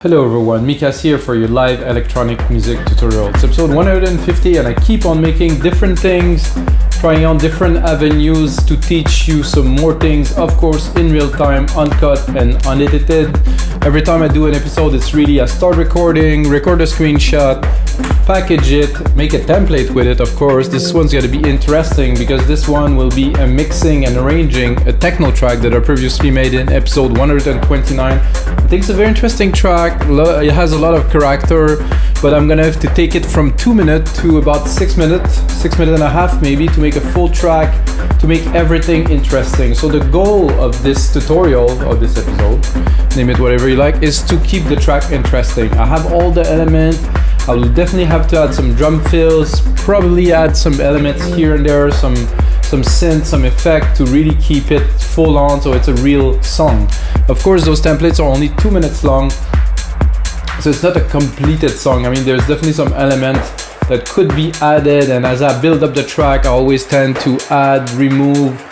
Hello everyone, Mikas here for your live electronic music tutorial. It's episode 150 and I keep on making different things, trying on different avenues to teach you some more things, of course in real time, uncut and unedited. Every time I do an episode, it's really I start recording, record a screenshot, package it, make a template with it, of course. This one's going to be interesting because this one will be a mixing and arranging a techno track that I previously made in episode 129. I think it's a very interesting track. It has a lot of character, but I'm gonna have to take it from 2 minutes to about 6 minutes and a half maybe, to make a full track, to make everything interesting. So the goal of this tutorial, or this episode, name it whatever you like, is to keep the track interesting. I have all the elements. I will definitely have to add some drum fills, probably add some elements here and there, some synth, some effect to really keep it full on so it's a real song. Of course, those templates are only 2 minutes long, so it's not a completed song. I mean, there's definitely some elements that could be added, and as I build up the track, I always tend to add, remove,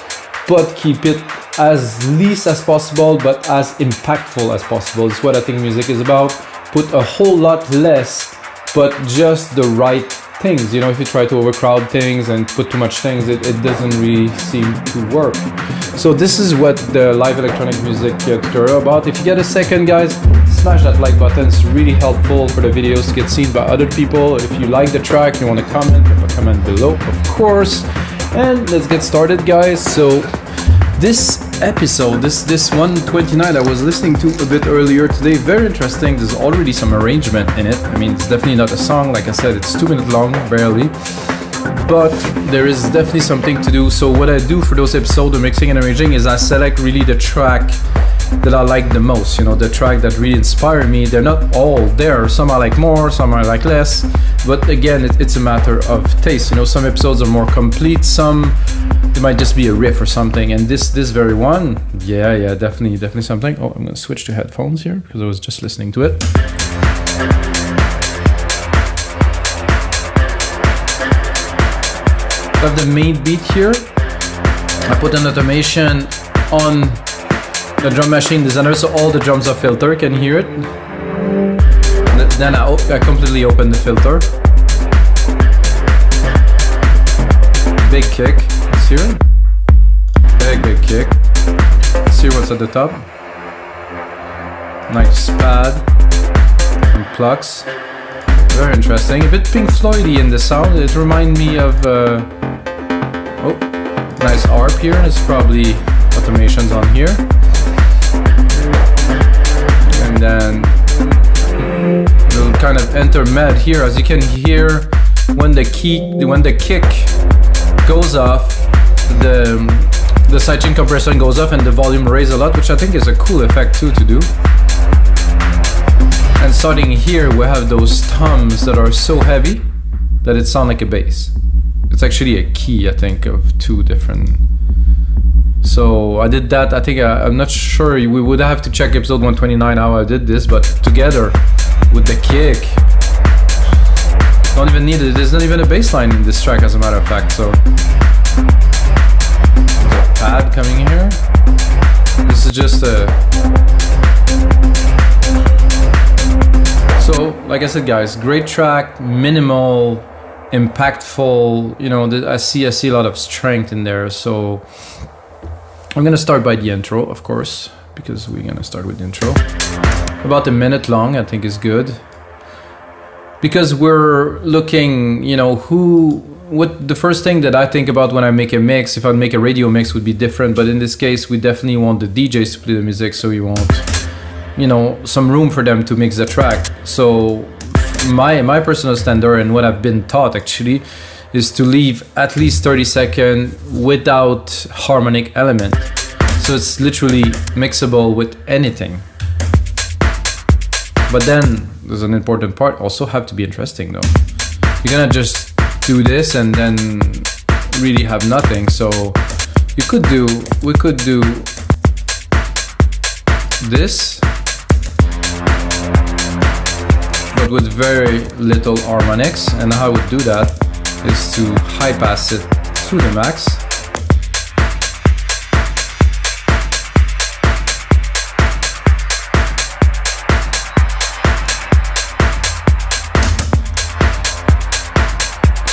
but keep it as least as possible, but as impactful as possible. It's what I think music is about. Put a whole lot less, but just the right things. You know, if you try to overcrowd things and put too much things, it doesn't really seem to work. So this is what the live electronic music tutorial about. If you get a second, guys, smash that like button. It's really helpful for the videos to get seen by other people. If you like the track, you want to comment, leave a comment below, of course. And let's get started, guys. So this episode, this 129 I was listening to a bit earlier today, very interesting. There's already some arrangement in it. I mean, it's definitely not a song. Like I said, it's 2 minutes long, barely. But there is definitely something to do. So what I do for those episodes of mixing and arranging is I select really the track that I like the most, you know, the track that really inspire me. They're not all there. Some I like more, some I like less. But again, it's a matter of taste. You know, some episodes are more complete, some it might just be a riff or something. And this very one, yeah, definitely something. Oh, I'm gonna switch to headphones here because I was just listening to it. I have the main beat here. I put an automation on the drum machine designer, so all the drums are filtered, can hear it. Then I completely open the filter. Big kick, let's hear it. Big kick. Let's hear what's at the top. Nice pad and plucks. Very interesting. A bit Pink Floydy in the sound. It reminds me of nice ARP here. It's probably automations on here. And then we'll kind of enter med here. As you can hear, when the kick goes off, the sidechain compression goes off and the volume raises a lot, which I think is a cool effect too to do. And starting here, we have those toms that are so heavy that it sounds like a bass. It's actually a key, I think, of two different. So I did that. I think I'm not sure. We would have to check episode 129 how I did this, but together with the kick, don't even need it. There's not even a bass line in this track, as a matter of fact. So there's a pad coming here. This is just a. So, like I said, guys, great track, minimal, impactful. You know, I see a lot of strength in there. So I'm gonna start by the intro, of course, because we're gonna start with the intro. About a minute long, I think is good, because we're looking, you know, what the first thing that I think about when I make a mix, if I make a radio mix, would be different. But in this case, we definitely want the DJs to play the music, so you want, you know, some room for them to mix the track. So my personal standard, and what I've been taught actually, is to leave at least 30 seconds without harmonic element. So it's literally mixable with anything. But then there's an important part, also have to be interesting though. You're gonna just do this and then really have nothing. So we could do this, but with very little harmonics. And how I would do that is to high pass it through the max.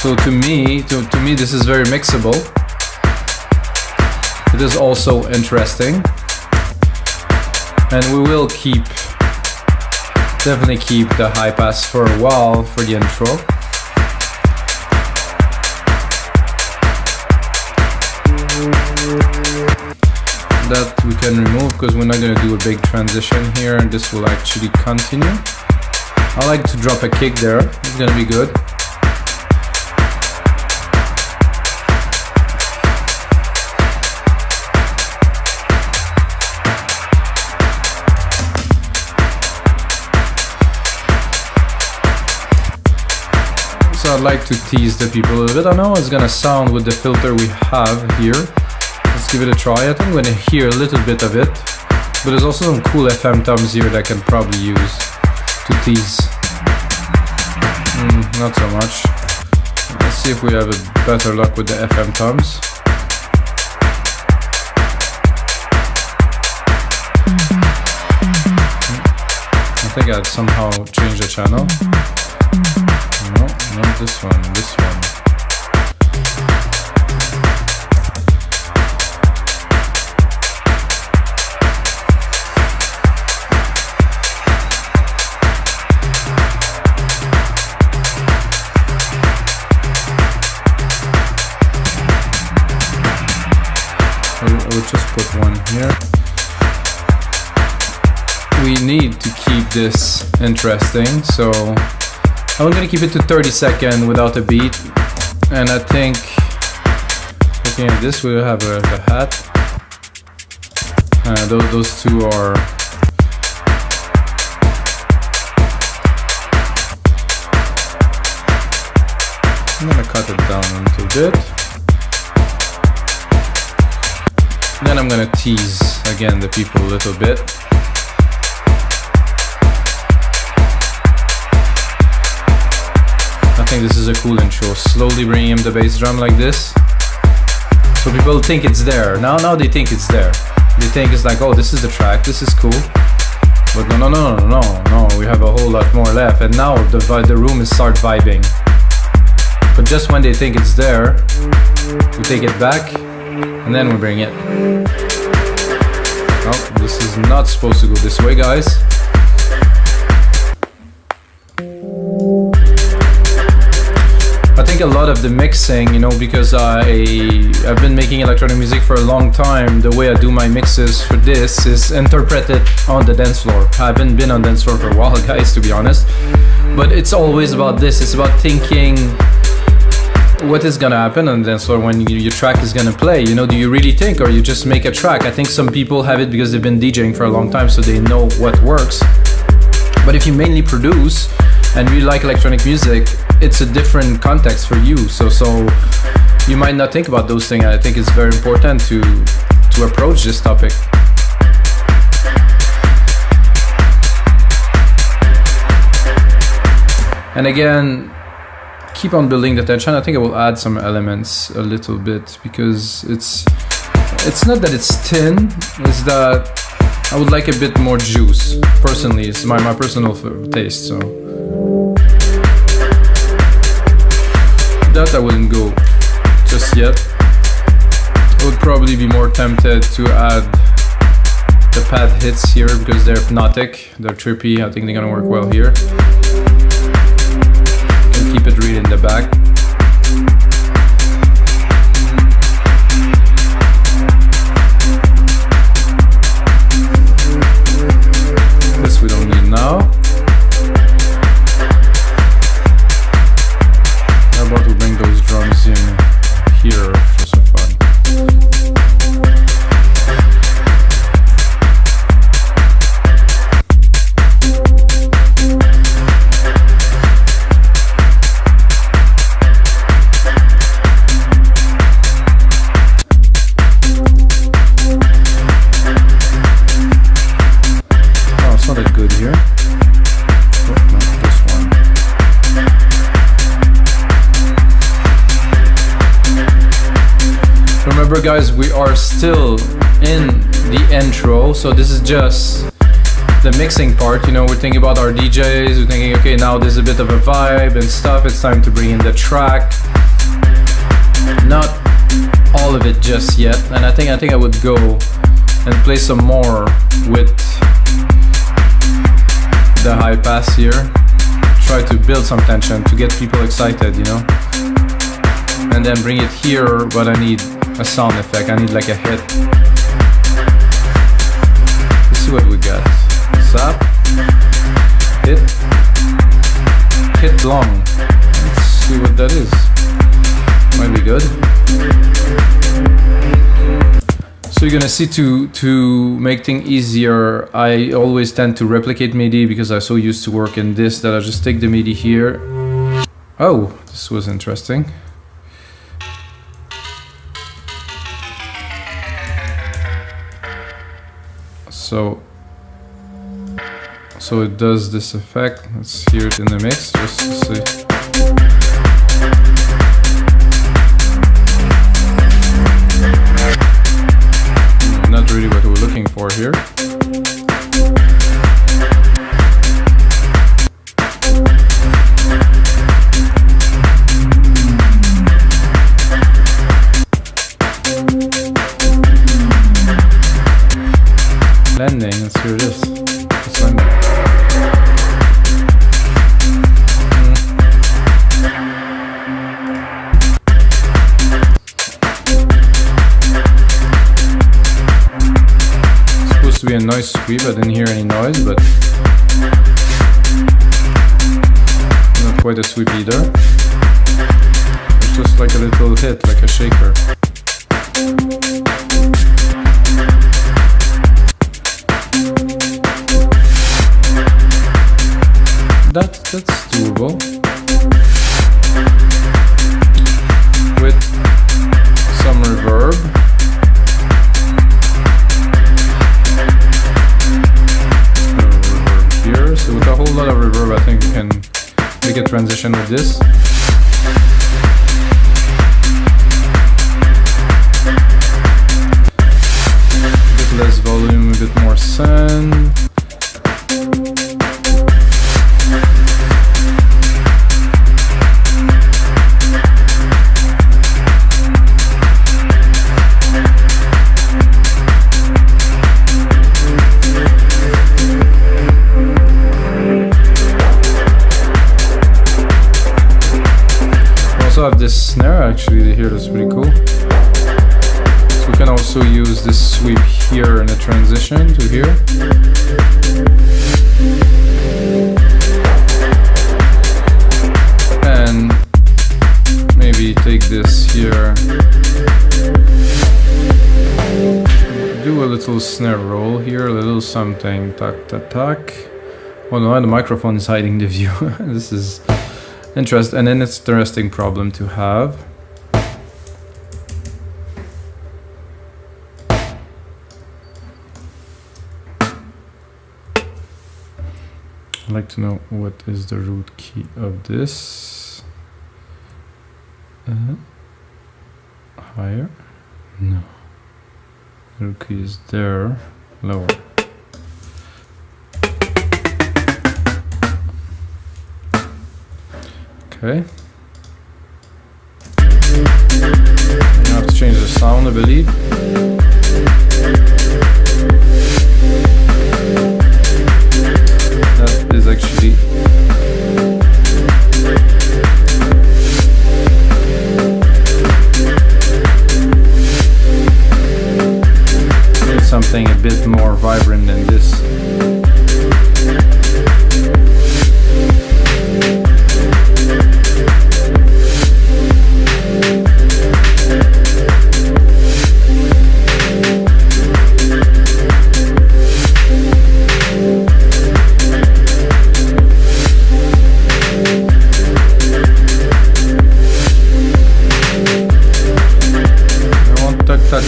So to me, this is very mixable. It is also interesting, and we will definitely keep the high pass for a while for the intro. That we can remove because we're not going to do a big transition here, and this will actually continue. I like to drop a kick there, it's going to be good. So I'd like to tease the people a little bit. I know it's gonna sound with the filter we have here. Let's give it a try. I think I'm gonna hear a little bit of it, but there's also some cool FM toms here that I can probably use to tease. Not so much. Let's see if we have a better luck with the FM toms. I think I'd somehow change the channel. No, not this one, this one. I will just put one here. We need to keep this interesting, so I'm gonna keep it to 30 seconds without a beat, and I think looking at this we'll have the hat. Those two are I'm gonna cut it down a little bit. Then I'm gonna tease again the people a little bit. I think this is a cool intro. Slowly bringing in the bass drum like this, so people think it's there. Now they think it's there. They think it's like, oh, this is the track. This is cool. But no. We have a whole lot more left, and now the room is start vibing. But just when they think it's there, we take it back, and then we bring it. Oh, this is not supposed to go this way, guys. I think a lot of the mixing, because I've been making electronic music for a long time, the way I do my mixes for this is interpreted on the dance floor. I haven't been on dance floor for a while, guys, to be honest. But it's always about this. It's about thinking what is gonna happen on the dance floor when your track is gonna play. Do you really think, or you just make a track? I think some people have it because they've been DJing for a long time, so they know what works. But if you mainly produce and really like electronic music, it's a different context for you. So you might not think about those things. I think it's very important to approach this topic. And again, keep on building the tension. I think I will add some elements a little bit, because it's not that it's thin, it's that I would like a bit more juice. Personally, it's my personal taste, so that I wouldn't go just yet. I would probably be more tempted to add the pad hits here because they're hypnotic, they're trippy. I think they're gonna work well here. Can keep it real in the back. This we don't need now. How about we bring those drums in here just for fun? Remember, guys, we are still in the intro, so this is just the mixing part. We're thinking about our DJs, we're thinking, okay, now there's a bit of a vibe and stuff, it's time to bring in the track. Not all of it just yet, and I think I would go and play some more with the high pass here. Try to build some tension to get people excited, you know, and then bring it here. But I need a sound effect. I need like a hit. Let's see what we got. Zap, hit long. Let's see what that is. Might be good. So you're gonna see to make things easier, I always tend to replicate MIDI because I'm so used to work in this that I just take the MIDI here. Oh, this was interesting. So it does this effect. Let's hear it in the mix just to see. Not really what we're looking for here. Landing, let's hear this. It's landing. To be a noise sweep. I didn't hear any noise, but not quite a sweep either. It's just like a little hit, like a shaker. That's doable. With some reverb. So with a whole lot of reverb, I think we can make a transition with this. A bit less volume, a bit more send. Have this snare actually here, that's pretty cool. So we can also use this sweep here in the transition to here. And maybe take this here. Do a little snare roll here, a little something. Tack, tack, tack. Oh no, the microphone is hiding the view. This is interesting, and then it's an interesting problem to have. I'd like to know what is the root key of this. Higher? No. The root key is there. Lower. Okay. I have to change the sound, I believe. That is actually something a bit more vibrant than this.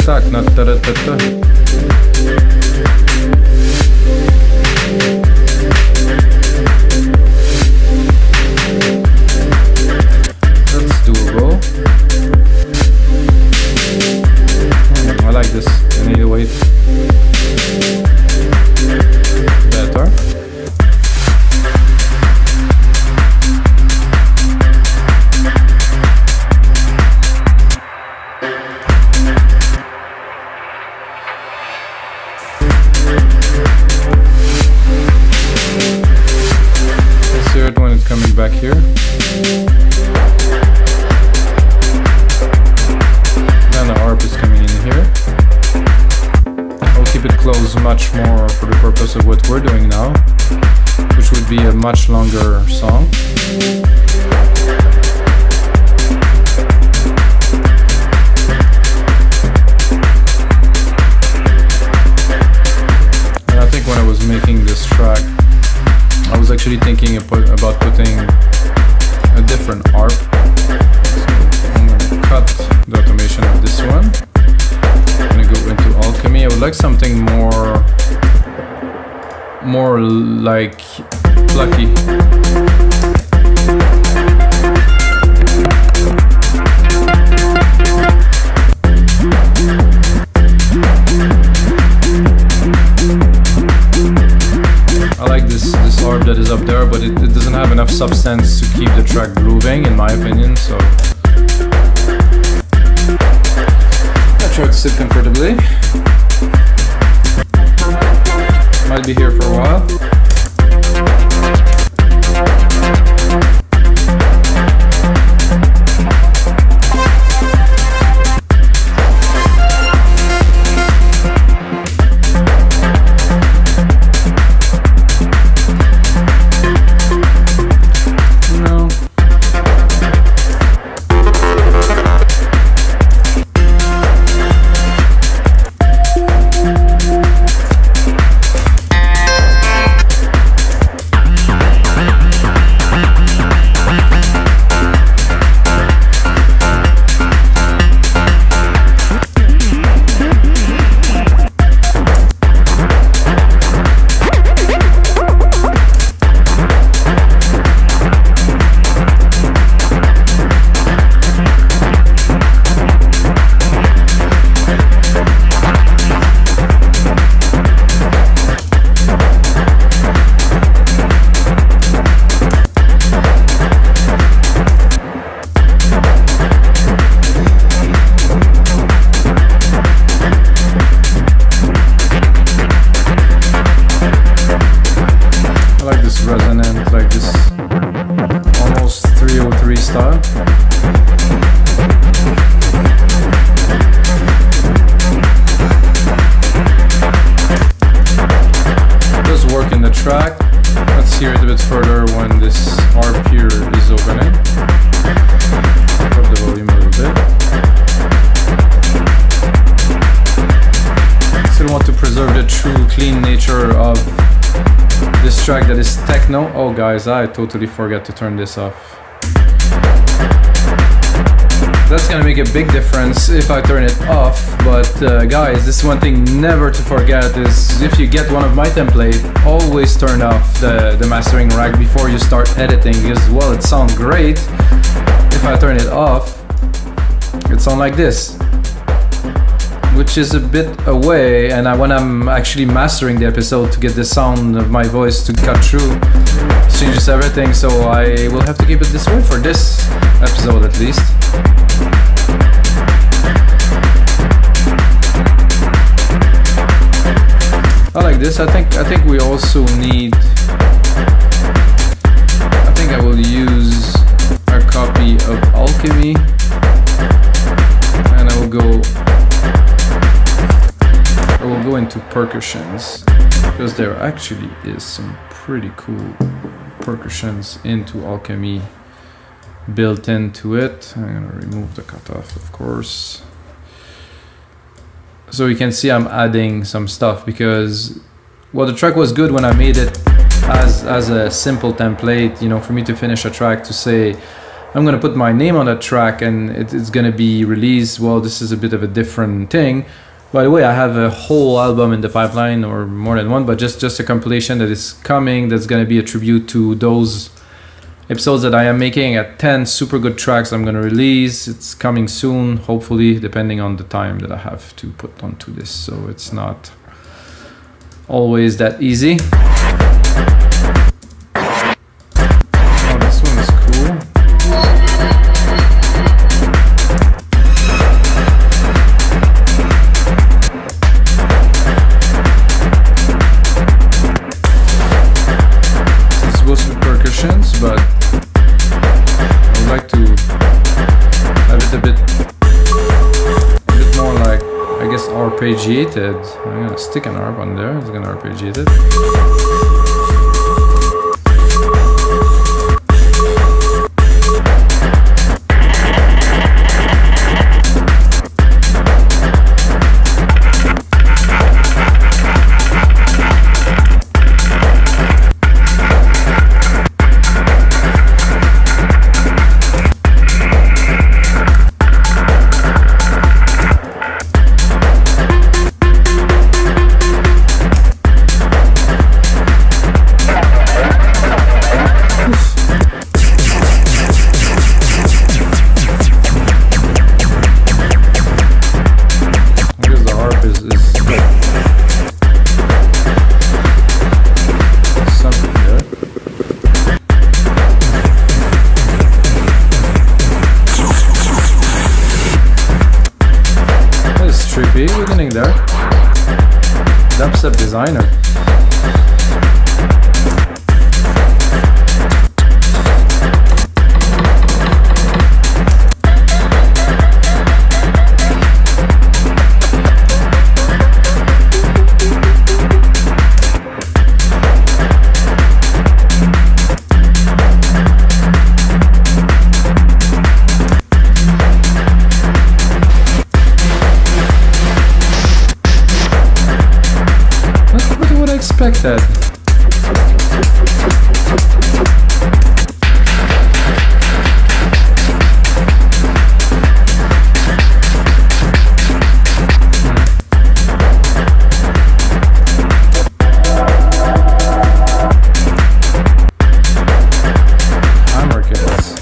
Tak, not ta-ra-ta-ta. That's doable. I like this. I need to wait. Better. coming back here. Then the harp is coming in here. I'll keep it closed much more for the purpose of what we're doing now, which would be a much longer song. And I think when I was making this track, I was actually thinking about putting a different harp. So I'm going to cut the automation of this one. I'm going to go into Alchemy. I would like something more like plucky. I like this harp that is up there, but it doesn't have enough substance to keep the track grooving, in my opinion, so I try to sit comfortably. Might be here for a while. Resonant, like this almost 303 style. It does work in the track. Let's hear it a bit further when this harp here is opening. Drop the volume a little bit. Still want to preserve the true clean nature of this track that is techno. Oh guys, I totally forgot to turn this off. That's gonna make a big difference if I turn it off, but guys, this is one thing never to forget is if you get one of my templates, always turn off the mastering rack before you start editing, because well, it sounds great. If I turn it off, it sounds like this, which is a bit away, and when I'm actually mastering the episode to get the sound of my voice to cut through, it changes everything, so I will have to keep it this way for this episode at least. I like this. I think we also need, I think I will use our copy of Alchemy, and I will go into percussions, because there actually is some pretty cool percussions into Alchemy built into it. I'm gonna remove the cutoff, of course, so you can see I'm adding some stuff, because well, the track was good when I made it as a simple template, you know, for me to finish a track, to say I'm gonna put my name on that track and it's gonna be released. Well, this is a bit of a different thing. By the way, I have a whole album in the pipeline, or more than one, but just a compilation that is coming, that's going to be a tribute to those episodes that I am making at 10 super good tracks I'm going to release. It's coming soon, hopefully, depending on the time that I have to put onto this, so it's not always that easy. Oh, this one is cool. But arpeggiated. I'm gonna stick an arp on there. It's gonna arpeggiate it. Beginning there. Dubstep designer. Expect that. Hammer kits.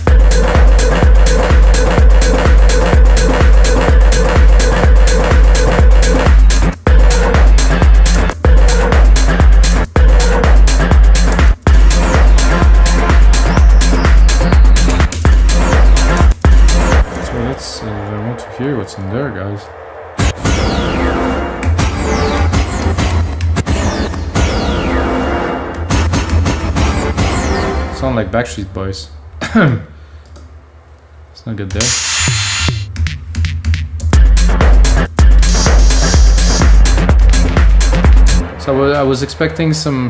I want to hear what's in there, guys. Sound like Backstreet Boys. It's not good there. So I was expecting some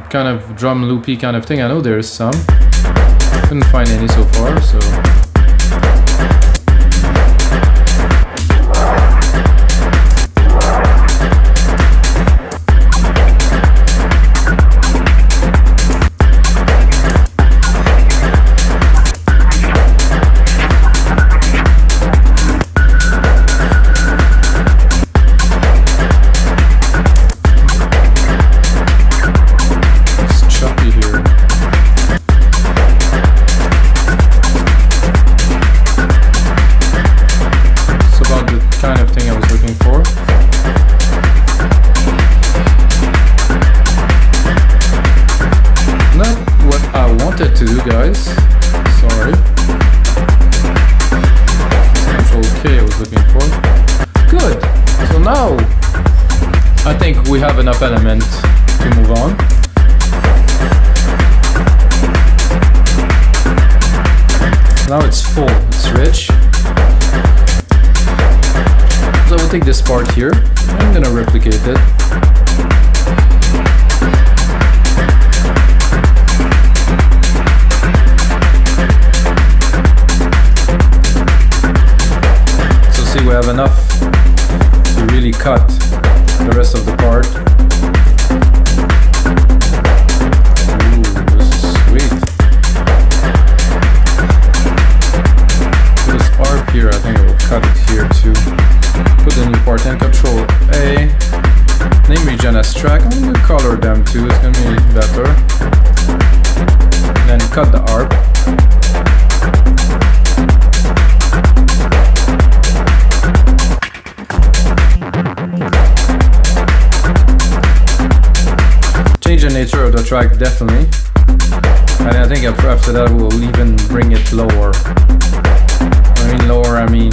kind of drum loopy kind of thing. I know there is some. Couldn't find any so far, so. To do, guys. Sorry. Control K I was looking for. Good. So now I think we have enough element to move on. Now it's full. It's rich. So we'll take this part here. I'm gonna replicate it. We have enough to really cut the rest of the part. Ooh, this is sweet. This arp here, I think I will cut it here too. Put the new part in, Control A. Name region as track. I'm gonna color them too, it's gonna be better. And then cut the arp. Change the nature of the track, definitely. And I think after that we'll even bring it lower. I mean lower, I mean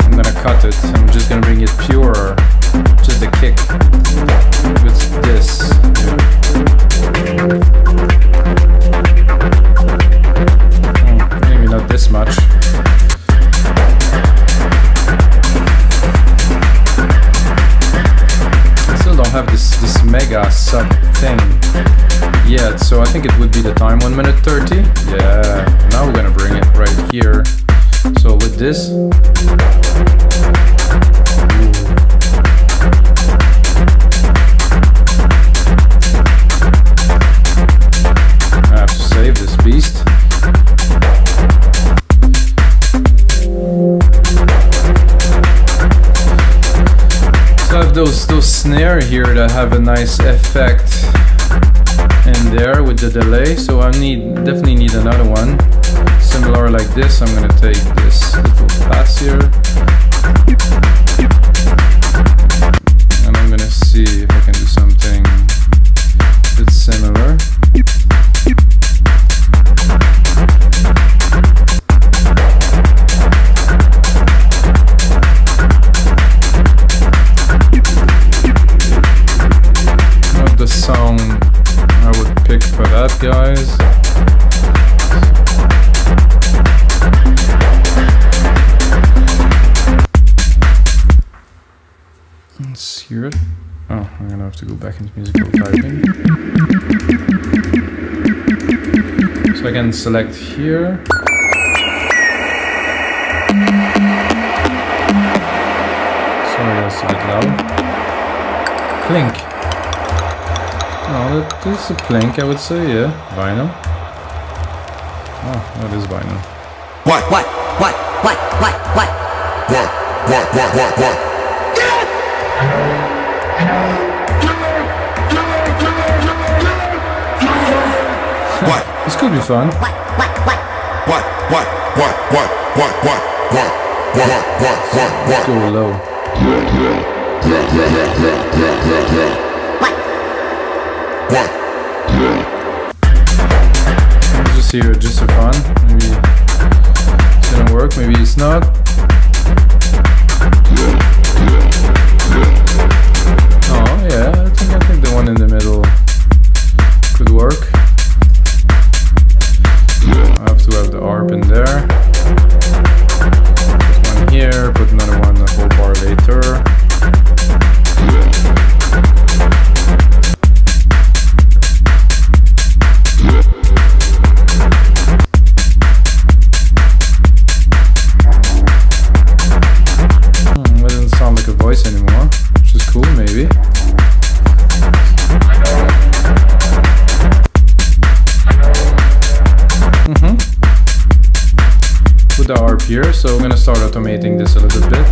I'm gonna cut it. I'm just gonna bring it purer. Just a kick with this. Maybe not this much. yet, so I think it would be the time, 1 minute 30. Yeah, now we're gonna bring it right here. So with this, I have to save this beast. So I have those snare here that have a nice effect in there with the delay. So I definitely need another one similar like this. I'm gonna take this little pass here, and I'm gonna see if I can do something that's similar. Not the song I would pick for that, guys. Let's hear it. Oh, I'm gonna have to go back into musical typing. So I can select here. Sorry, that's a bit loud. Plink. Oh, that is a plink, I would say, yeah. Vinyl. Oh, that is vinyl. What? This could be fun. Let's go low. Just here, just for fun. Maybe it's gonna work, maybe it's not. Oh yeah, I think the one in the middle could work. I have to have the ARP in there. Put one here, put another one a whole bar later. It doesn't sound like a voice anymore, which is cool, maybe. Put the ARP here, so I'm gonna start automating this a little bit.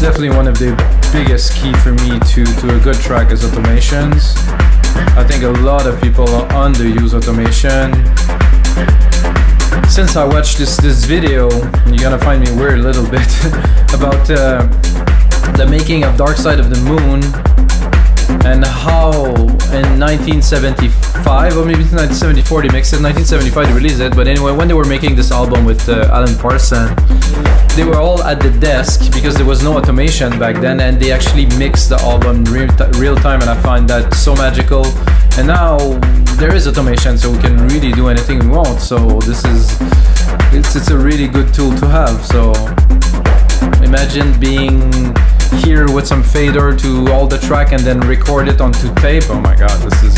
Definitely one of the biggest key for me to a good track is automations. I think a lot of people underuse automation. Since I watched this video, you're gonna find me weird a little bit about the making of Dark Side of the Moon, and how in 1975 or maybe 1974 they mixed it, 1975 they released it, but anyway, when they were making this album with Alan Parsons, they were all at the desk because there was no automation back then, and they actually mixed the album real time, and I find that so magical. And now there is automation, so we can really do anything we want, so it's a really good tool to have. So imagine being here with some fader to all the track and then record it onto tape. Oh my god, this is...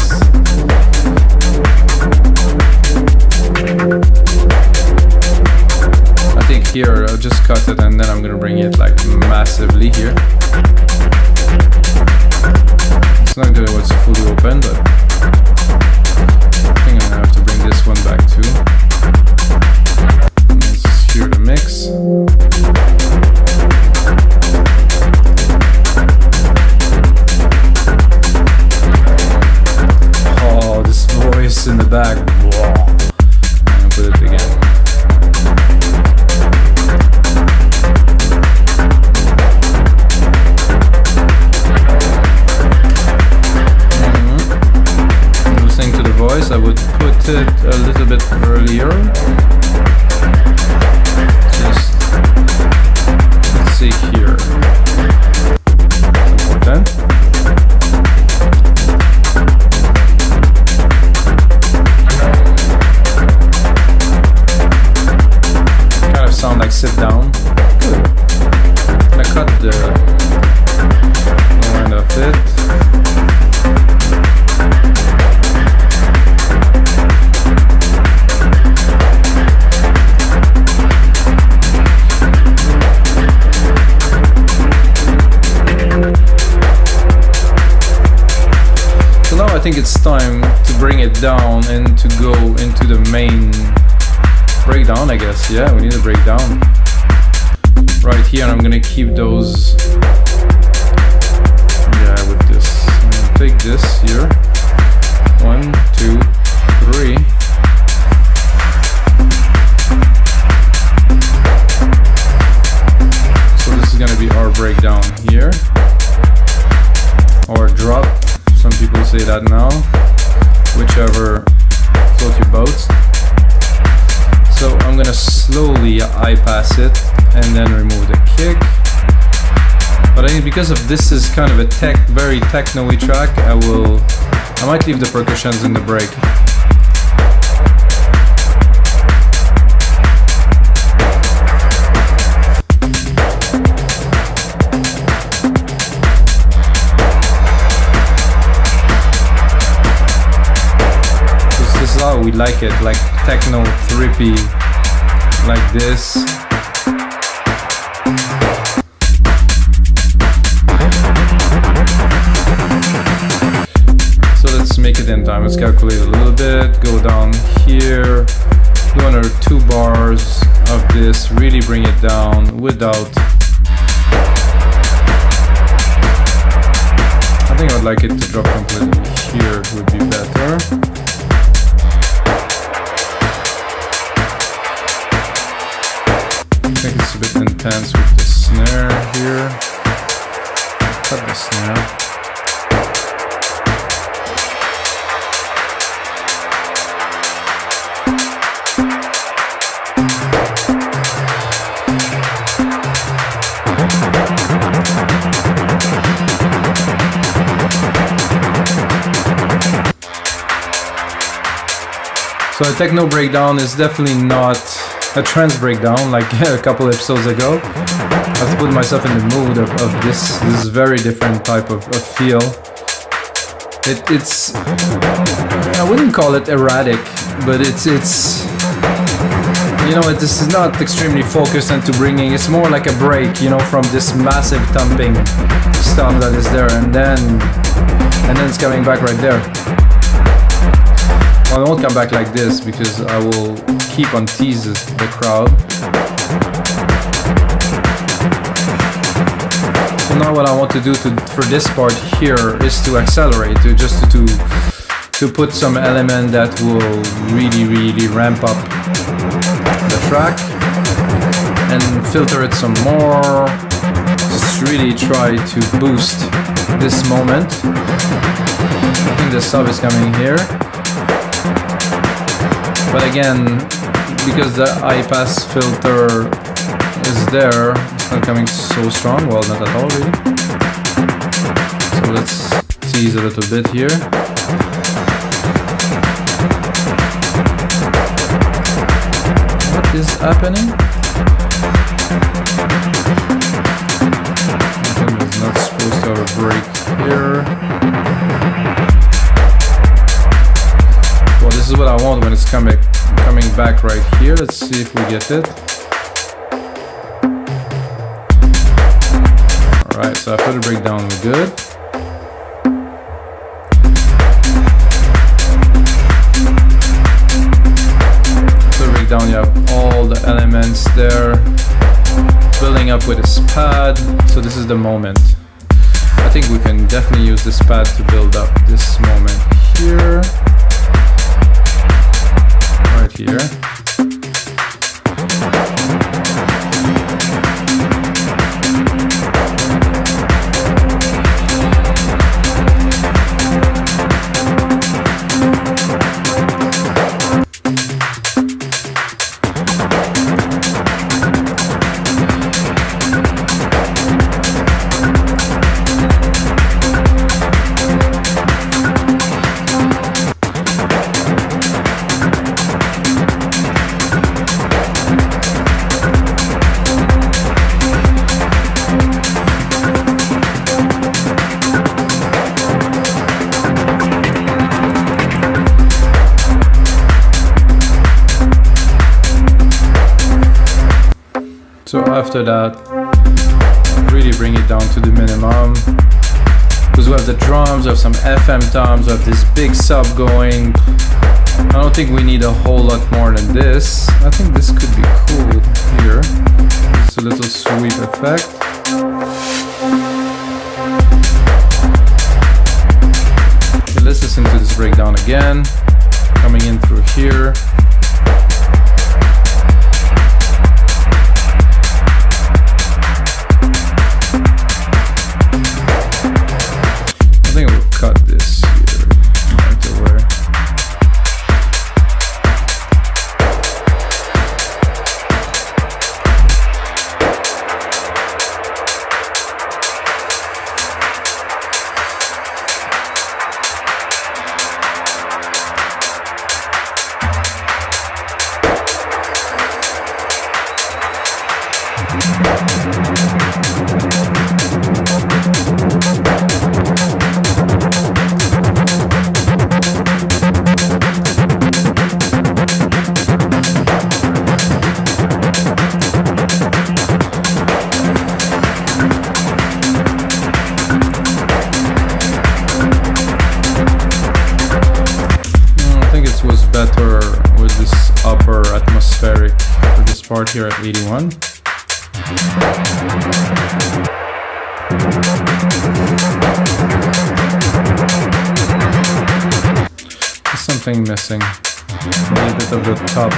I think here I'll just cut it and then I'm gonna bring it like massively here. It's not that it's fully open, but I think I'm gonna have to bring this one back too. Let's hear the mix. In the back. Whoa. I'm gonna put it again. Listening to the voice, I would put it a little bit earlier. Just let's see here. Important. Sound like sit down. Good. I'm gonna cut the end of it. time to bring it down and to go into the main breakdown, I guess. Yeah, we need a breakdown. Right here, and I'm gonna keep those. Yeah, with this. I'm gonna take this here. 1, 2, 3. So this is gonna be our breakdown here. Or drop. Some people say that now. Whichever float your boat. So I'm gonna slowly high pass it and then remove the kick. But I think because of this is kind of a very techno-y track, I might leave the percussions in the break. This is how we like it, like techno, trippy, like this. So let's make it in time. Let's calculate a little bit, go down here, do another 2 bars of this, really bring it down without. I think I'd like it to drop completely here, it would be better. I think it's a bit intense with the snare here. Cut the snare. So a techno breakdown is definitely not a trance breakdown like a couple episodes ago. I have to put myself in the mood of this very different type of feel. It's I wouldn't call it erratic, but it's you know, this is not extremely focused into bringing. It's more like a break, you know, from this massive thumping stuff that is there, and then it's coming back right there. Well, I won't come back like this because I will keep on teasing the crowd. So now what I want to do for this part here is to accelerate, to put some element that will really ramp up the track and filter it some more. Just really try to boost this moment. I think the sub is coming here. But again, because the high pass filter is there, it's not coming so strong. Well, not at all really. So let's tease a little bit here. What is happening? I think it's not supposed to have a break here. Well, this is what I want when it's coming back right here. Let's see if we get it. Alright, so after the breakdown we're good. So the breakdown, you have all the elements there building up with this pad. So this is the moment. I think we can definitely use this pad to build up this moment here. Right here. So after that, really bring it down to the minimum. Because we have the drums, we have some FM toms, we have this big sub going. I don't think we need a whole lot more than this. I think this could be cool here. It's a little sweep effect. Okay, let's listen to this breakdown again. Coming in through here. I think we'll cut this here right away. Better with this upper atmospheric for this part here at 81. There's something missing. Maybe a bit of the top.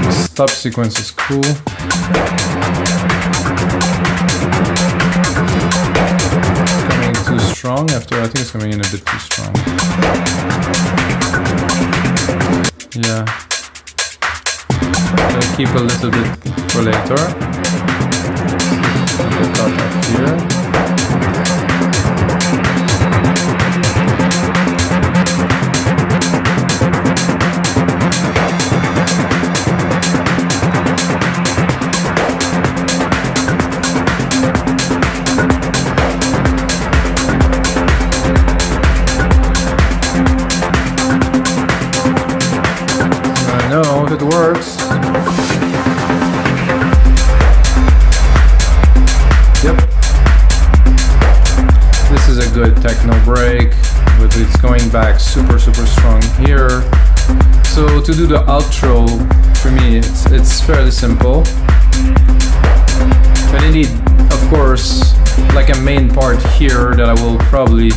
This top sequence is cool. Too strong after. I think it's coming in a bit too strong. Yeah. I'll keep a little bit for later. Get that up here. No, if it works. Yep. This is a good techno break, with it's going back super strong here. So to do the outro, for me, it's fairly simple. But indeed, of course, like a main part here that I will probably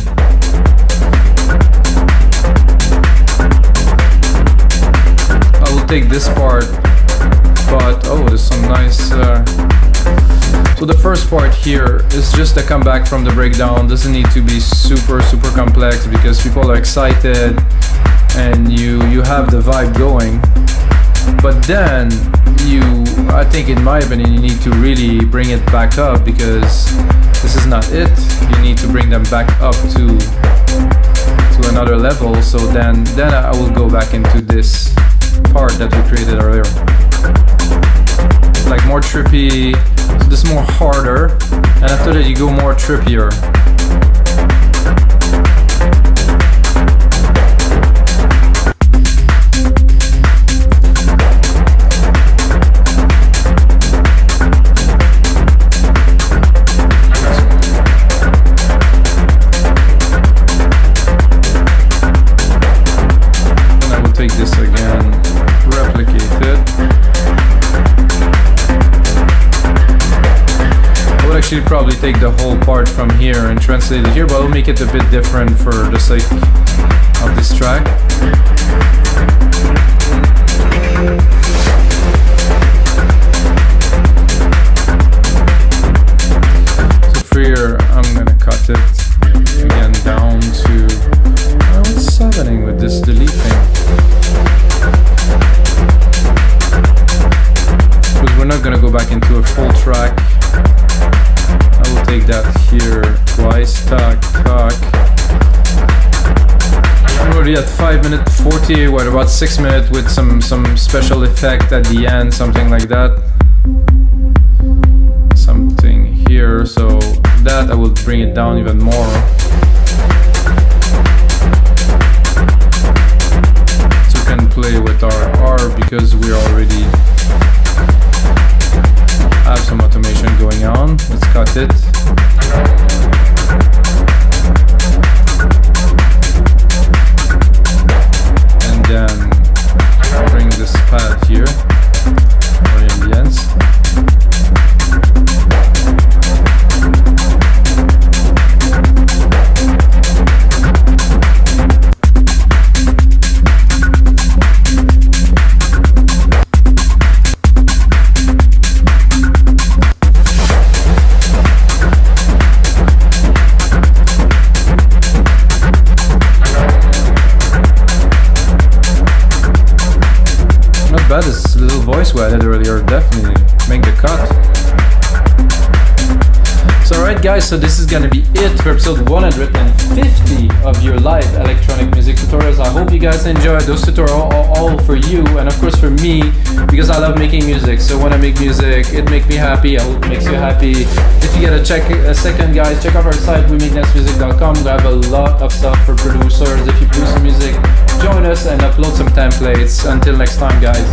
take this part, but oh, there's some nice so the first part here is just a comeback from the breakdown. Doesn't need to be super complex because people are excited and you have the vibe going, but then I think in my opinion you need to really bring it back up, because this is not it. You need to bring them back up to another level. So then I will go back into this part that we created earlier, like more trippy. So this is more harder, and after that you go more trippier. And I will take this again, replicate it. I would actually probably take the whole part from here and translate it here, but I'll make it a bit different for the sake of this track. So for here, I'm gonna cut it again down to, what's happening with this delete thing? We're not going to go back into a full track. I will take that here twice. Tack. I'm already at 5 minutes 40. What about 6 minutes with some special effect at the end, something like that. Something here. So that I will bring it down even more. So we can play with our R because we're already have some automation going on. Let's cut it. bad. This little voice we added earlier definitely make the cut. So alright guys, so this is gonna be it for episode 150 of your live electronic music tutorials. I hope you guys enjoyed. Those tutorials are all for you and of course for me, because I love making music. So when I make music, it makes me happy. I hope it makes you happy. If you get a second guys, check out our site, wemakenicemusic.com. We have a lot of stuff for producers. If you produce some music, join us and upload some templates. Until next time guys,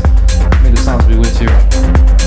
may the sounds be with you.